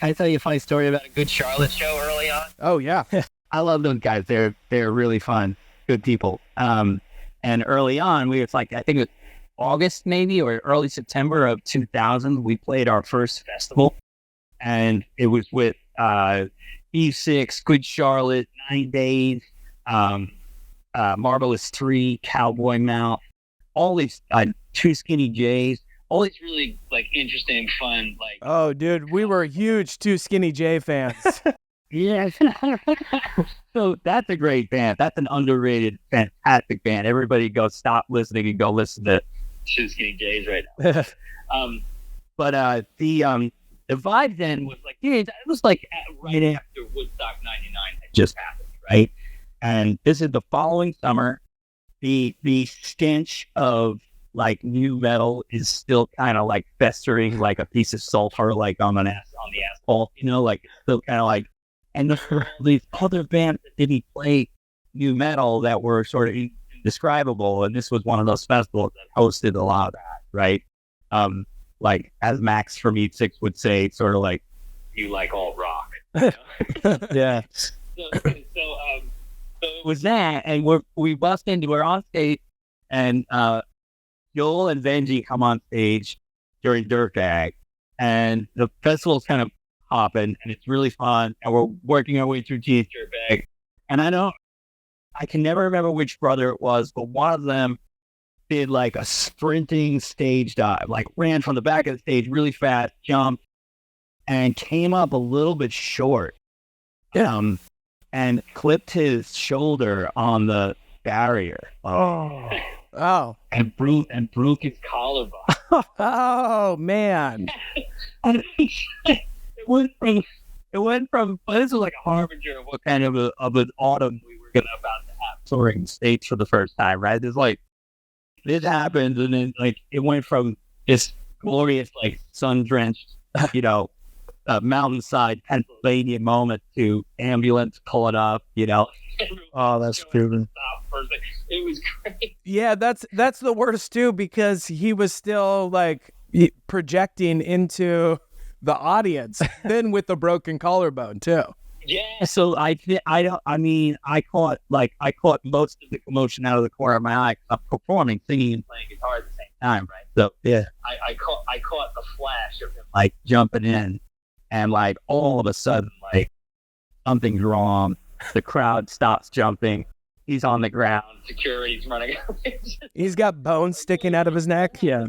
Can I tell you a funny story about a Good Charlotte show early on? Oh, yeah. I love those guys. They're really fun, good people. And early on, it's like, I think it was August maybe, or early September of 2000, we played our first festival. And it was with E6, Good Charlotte, 9 Days, Marvelous 3, Cowboy Mouth, all these Two Skinny Jays, all these really like interesting, fun, like. Oh, dude, we were huge Two Skinny J fans. Yeah. So that's a great band. That's an underrated, fantastic band. Everybody go stop listening and go listen to Two Skinny Jays right now. But the vibe then was like, yeah, it was like right after Woodstock 99 had just happened, right? And this is the following summer. The stench of like new metal is still kind of like festering like a piece of sulfur like on the asphalt, like still kind of like. And there were all these other bands that didn't play new metal that were sort of indescribable. And this was one of those festivals that hosted a lot of that, right? Like, as Max from E6 would say, sort of like, you like alt rock. Yeah. So it was that, and we're on stage, and Joel and Benji come on stage during Dirtbag, and the festival's kind of hopping, and it's really fun, and we're working our way through Teenage Dirtbag, and I can never remember which brother it was, but one of them did like a sprinting stage dive, like ran from the back of the stage really fast, jumped, and came up a little bit short. And clipped his shoulder on the barrier. Oh. And broke his collarbone. Oh, man. And it went from this was like a harbinger of what kind of an autumn we were about to have touring the States for the first time, right? There's like this happened, and then like it went from this glorious like sun-drenched, mountainside Pennsylvania moment to ambulance pulling up, Oh, that's proven. It was great. Yeah, that's the worst too, because he was still like projecting into the audience, then with the broken collarbone too. Yeah, so I caught most of the commotion out of the corner of my eye. I'm performing, singing, and playing guitar at the same time, right? So yeah, I caught the flash of him like jumping in. And like all of a sudden, like something's wrong. The crowd stops jumping. He's on the ground. Security's running. He's got bones sticking out of his neck. Yeah.